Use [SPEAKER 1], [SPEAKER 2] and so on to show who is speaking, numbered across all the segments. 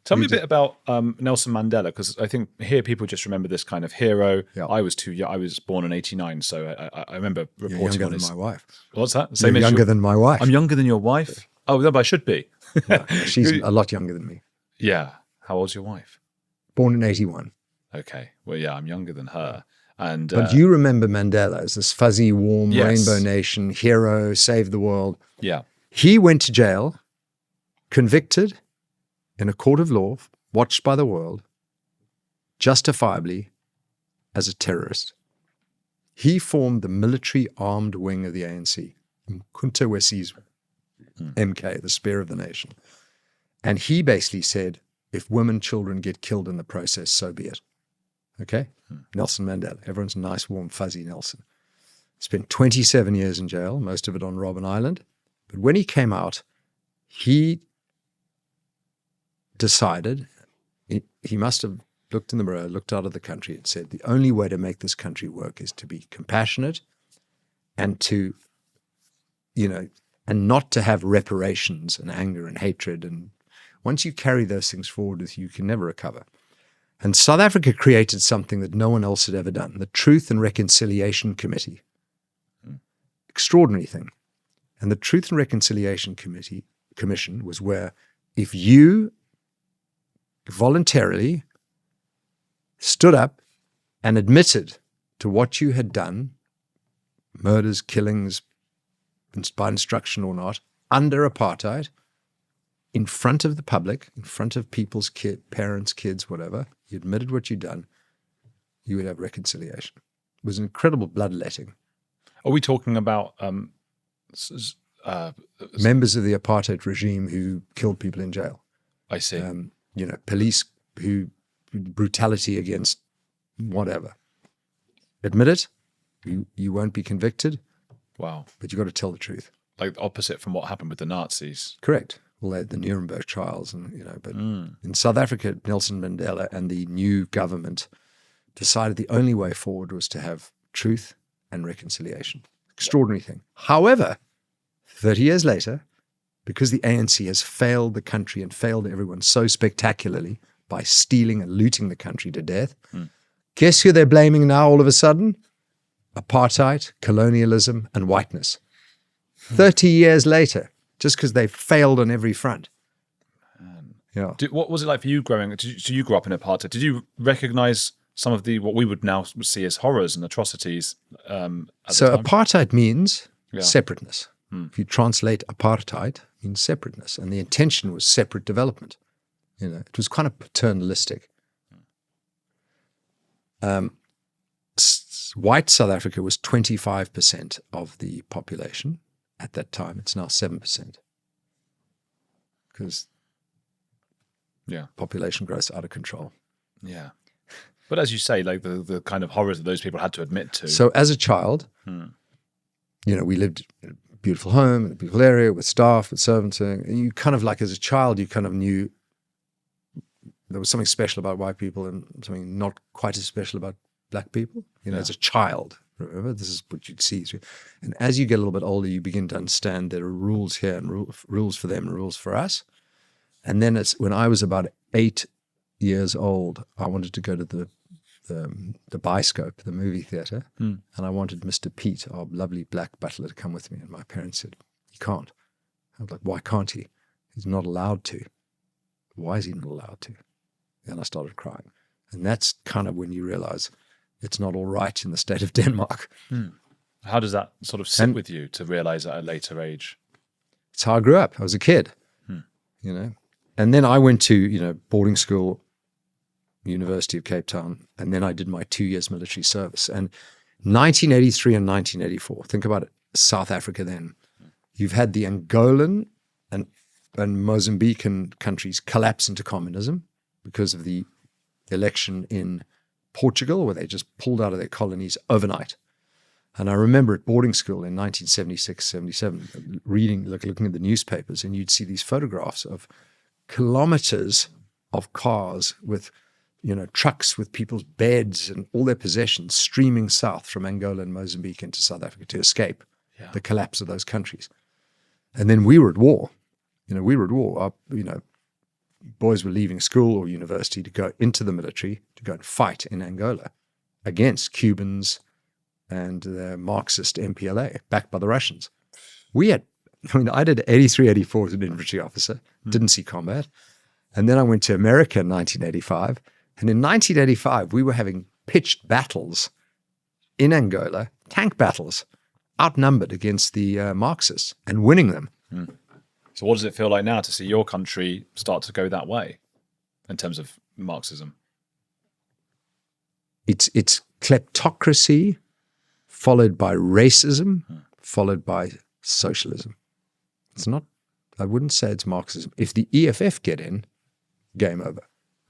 [SPEAKER 1] Tell me a bit about Nelson Mandela, because I think here people just remember this kind of hero.
[SPEAKER 2] Yeah.
[SPEAKER 1] I was too young. I was born in '89, so I remember reporting
[SPEAKER 2] You're younger
[SPEAKER 1] on
[SPEAKER 2] than
[SPEAKER 1] his.
[SPEAKER 2] my wife.
[SPEAKER 1] What's that?
[SPEAKER 2] You're younger than my wife.
[SPEAKER 1] I'm younger than your wife. Oh, no, but I should be.
[SPEAKER 2] No, she's a lot younger than me.
[SPEAKER 1] Yeah. How old's your wife?
[SPEAKER 2] Born in 81.
[SPEAKER 1] Okay. Well, yeah, I'm younger than her. And
[SPEAKER 2] But you remember Mandela as this fuzzy, warm,
[SPEAKER 1] Yes.
[SPEAKER 2] rainbow nation, hero, saved the world.
[SPEAKER 1] yeah,
[SPEAKER 2] He went to jail, convicted in a court of law, watched by the world, justifiably as a terrorist. He formed the military armed wing of the ANC, Mkhonto weSizwe, MK, the spear of the nation. And he basically said, if women, children get killed in the process, so be it. Okay? Nelson Mandela, everyone's nice, warm, fuzzy Nelson. Spent 27 years in jail, most of it on Robben Island. But when he came out, he decided, he must have looked in the mirror, looked out of the country and said, the only way to make this country work is to be compassionate and to, and not to have reparations and anger and hatred. And once you carry those things forward with you, you can never recover. And South Africa created something that no one else had ever done, the Truth and Reconciliation Committee. Extraordinary thing. And the Truth and Reconciliation Commission was where if you voluntarily stood up and admitted to what you had done, murders, killings, by instruction or not, under apartheid, in front of the public, in front of people's parents, kids, whatever, you admitted what you'd done, you would have reconciliation. It was an incredible bloodletting.
[SPEAKER 1] Are we talking about
[SPEAKER 2] members of the apartheid regime who killed people in jail?
[SPEAKER 1] I see.
[SPEAKER 2] Police who brutality against whatever. Admit it, you won't be convicted.
[SPEAKER 1] Wow.
[SPEAKER 2] But you've got to tell the truth.
[SPEAKER 1] Like opposite from what happened with the Nazis.
[SPEAKER 2] Correct. Well, they had the Nuremberg trials, but in South Africa, Nelson Mandela and the new government decided the only way forward was to have truth and reconciliation. Extraordinary thing. However, 30 years later, because the ANC has failed the country and failed everyone so spectacularly by stealing and looting the country to death, guess who they're blaming now all of a sudden? Apartheid, colonialism, and whiteness. 30 years later. Just because they've failed on every front. Yeah.
[SPEAKER 1] What was it like for you growing up? So you grew up in apartheid. Did you recognize some of the what we would now see as horrors and atrocities?
[SPEAKER 2] So apartheid means separateness. If you translate apartheid, it means separateness, and the intention was separate development. It was kind of paternalistic. White South Africa was 25% of the population. At that time, it's now 7%. Because population growth out of control.
[SPEAKER 1] Yeah. But as you say, like the kind of horrors that those people had to admit to.
[SPEAKER 2] So as a child, we lived in a beautiful home, in a beautiful area, with staff, with servants. And you kind of like, as a child, you kind of knew there was something special about white people and something not quite as special about black people, as a child. Remember, this is what you'd see. And as you get a little bit older, you begin to understand there are rules here and rules for them and rules for us. And then when I was about 8 years old, I wanted to go to the Biscope, the movie theater, and I wanted Mr. Pete, our lovely black butler, to come with me. And my parents said, he can't. I was like, why can't he? He's not allowed to. Why is he not allowed to? And I started crying. And that's kind of when you realize it's not all right in the state of Denmark.
[SPEAKER 1] How does that sort of sit with you to realize at a later age?
[SPEAKER 2] It's how I grew up. I was a kid, And then I went to, boarding school, University of Cape Town, and then I did my 2 years military service. And 1983 and 1984, think about it, South Africa then. You've had the Angolan and Mozambican countries collapse into communism because of the election in Portugal, where they just pulled out of their colonies overnight. And I remember at boarding school in 1976, 77, looking at the newspapers, and you'd see these photographs of kilometers of cars with, trucks with people's beds and all their possessions streaming south from Angola and Mozambique into South Africa to escape the collapse of those countries. And then we were at war. We were at war. boys were leaving school or university to go into the military to go and fight in Angola against Cubans and the Marxist MPLA, backed by the Russians. I did 83, 84 as an infantry officer, didn't see combat. And then I went to America in 1985. And in 1985, we were having pitched battles in Angola, tank battles, outnumbered against the Marxists and winning them.
[SPEAKER 1] So what does it feel like now to see your country start to go that way in terms of Marxism?
[SPEAKER 2] It's kleptocracy followed by racism, followed by socialism. It's not, I wouldn't say it's Marxism. If the EFF get in, game over.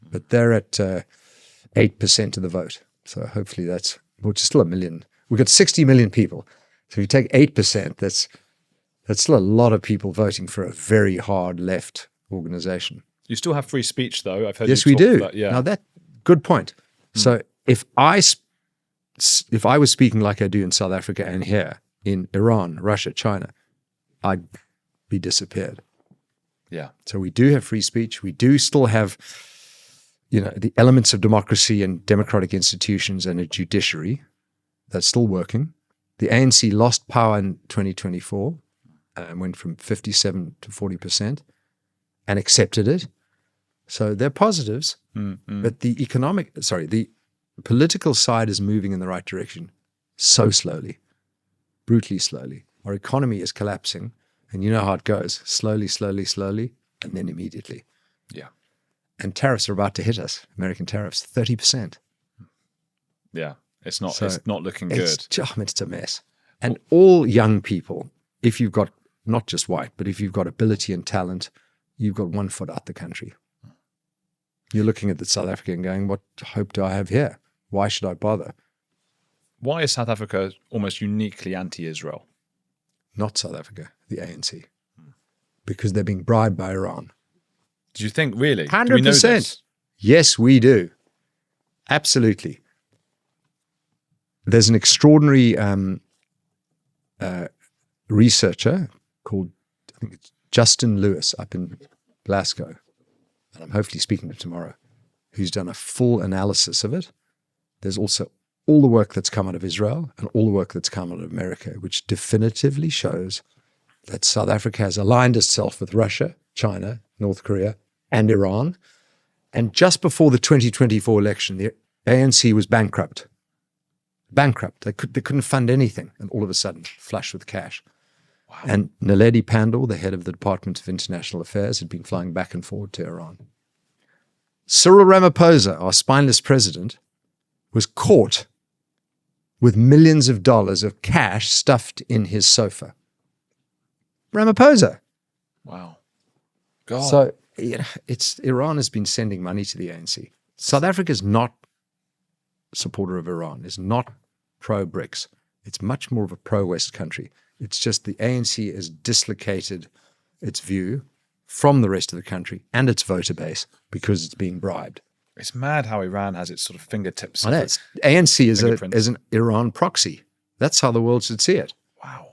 [SPEAKER 2] But they're at 8% of the vote. So hopefully that's, which is still 1 million. We've got 60 million people. So if you take 8%, that's still a lot of people voting for a very hard left organization.
[SPEAKER 1] You still have free speech, though. I've heard.
[SPEAKER 2] Yes,
[SPEAKER 1] you
[SPEAKER 2] we
[SPEAKER 1] talk
[SPEAKER 2] do.
[SPEAKER 1] About, yeah.
[SPEAKER 2] Now good point. So if I was speaking like I do in South Africa and here in Iran, Russia, China, I'd be disappeared.
[SPEAKER 1] Yeah.
[SPEAKER 2] So we do have free speech. We do still have, the elements of democracy and democratic institutions and a judiciary that's still working. The ANC lost power in 2024 and went from 57 to 40% and accepted it. So they're positives, but the political side is moving in the right direction so slowly, brutally slowly. Our economy is collapsing, and you know how it goes: slowly, slowly, slowly, and then immediately.
[SPEAKER 1] Yeah.
[SPEAKER 2] And tariffs are about to hit us. American tariffs, 30%.
[SPEAKER 1] Yeah. It's not looking good.
[SPEAKER 2] It's a mess. And all young people, if you've got not just white, but if you've got ability and talent, you've got one foot out the country. You're looking at the South African going, what hope do I have here? Why should I bother?
[SPEAKER 1] Why is South Africa almost uniquely anti-Israel?
[SPEAKER 2] Not South Africa, the ANC. Because they're being bribed by Iran.
[SPEAKER 1] Do you think, really?
[SPEAKER 2] 100%.
[SPEAKER 1] Do we know this?
[SPEAKER 2] Yes, we do. Absolutely. There's an extraordinary researcher called, I think it's Justin Lewis up in Glasgow, and I'm hopefully speaking to him tomorrow, who's done a full analysis of it. There's also all the work that's come out of Israel and all the work that's come out of America, which definitively shows that South Africa has aligned itself with Russia, China, North Korea, and Iran. And just before the 2024 election, the ANC was bankrupt. Bankrupt. They couldn't fund anything, and all of a sudden, flush with cash. Wow. And Naledi Pandor, the head of the Department of International Affairs, had been flying back and forward to Iran. Cyril Ramaphosa, our spineless president, was caught with millions of dollars of cash stuffed in his sofa. Ramaphosa.
[SPEAKER 1] Wow. God.
[SPEAKER 2] So Iran has been sending money to the ANC. South Africa is not a supporter of Iran, is not pro-BRICS. It's much more of a pro-West country. It's just the ANC has dislocated its view from the rest of the country and its voter base because it's being bribed.
[SPEAKER 1] It's mad how Iran has its sort of fingertips.
[SPEAKER 2] I know. ANC is an Iran proxy. That's how the world should see it.
[SPEAKER 1] Wow.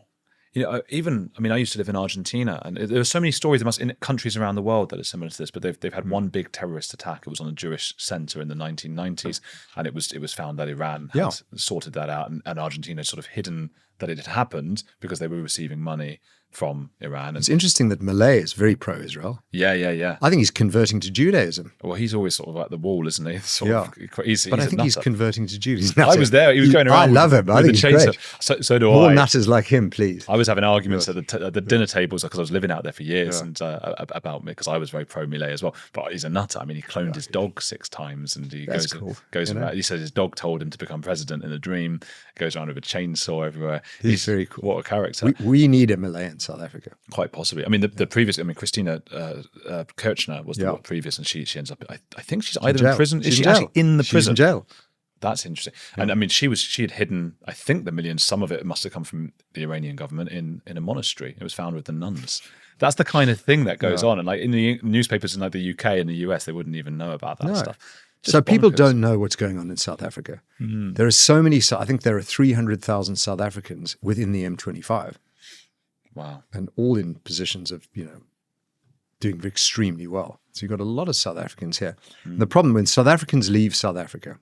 [SPEAKER 1] I used to live in Argentina, and there were so many stories in countries around the world that are similar to this, but they've had one big terrorist attack. It was on a Jewish center in the 1990s, and it was found that Iran had sorted that out, and Argentina had sort of hidden that it had happened because they were receiving money from Iran.
[SPEAKER 2] It's interesting that Malay is very pro-Israel.
[SPEAKER 1] Yeah.
[SPEAKER 2] I think he's converting to Judaism.
[SPEAKER 1] Well, he's always sort of at the wall, isn't he?
[SPEAKER 2] But I think he's converting to Judaism.
[SPEAKER 1] I was there. He was going around.
[SPEAKER 2] I love him. I think he's great.
[SPEAKER 1] So do
[SPEAKER 2] More
[SPEAKER 1] I.
[SPEAKER 2] More nutters like him, please.
[SPEAKER 1] I was having arguments at the dinner tables because I was living out there for years and about me, because I was very pro-Millet as well. But he's a nutter. I mean, he cloned his dog 6 times, and he goes around. He says his dog told him to become president in a dream. Goes around with a chainsaw everywhere.
[SPEAKER 2] He's very cool.
[SPEAKER 1] What a character.
[SPEAKER 2] We need a Malay in South Africa.
[SPEAKER 1] Quite possibly. I mean, the previous. I mean, Christina Kirchner was the previous, and she ends up. I think she's either in prison. Is she actually in the prison?
[SPEAKER 2] She's in jail.
[SPEAKER 1] That's interesting. And I mean, she had hidden, I think, the millions. Some of it must have come from the Iranian government in a monastery. It was found with the nuns. That's the kind of thing that goes on. And like in the newspapers in like the UK and the US, they wouldn't even know about that stuff.
[SPEAKER 2] So people don't know what's going on in South Africa. Mm. There are so many. I think there are 300,000 South Africans within the M25.
[SPEAKER 1] Wow.
[SPEAKER 2] And all in positions of, doing extremely well. So you've got a lot of South Africans here. The problem when South Africans leave South Africa,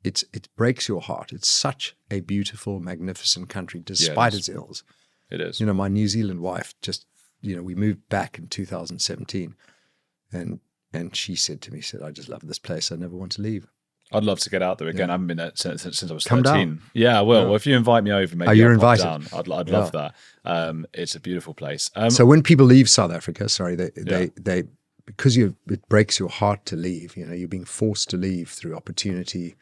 [SPEAKER 2] it breaks your heart. It's such a beautiful, magnificent country, despite its ills.
[SPEAKER 1] It is.
[SPEAKER 2] You know, my New Zealand wife just, you know, we moved back in 2017, and she said to me, I just love this place. I never want to leave.
[SPEAKER 1] I'd love to get out there again. I haven't been there since I was 13.
[SPEAKER 2] Come down.
[SPEAKER 1] Yeah, I will. Well, if you invite me over, maybe
[SPEAKER 2] you're
[SPEAKER 1] I'll pop
[SPEAKER 2] invited.
[SPEAKER 1] down. I'd love that. It's a beautiful place.
[SPEAKER 2] So when people leave South Africa, they because it breaks your heart to leave. You know, you're being forced to leave through opportunity.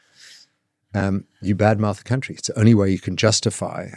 [SPEAKER 2] You badmouth the country. It's the only way you can justify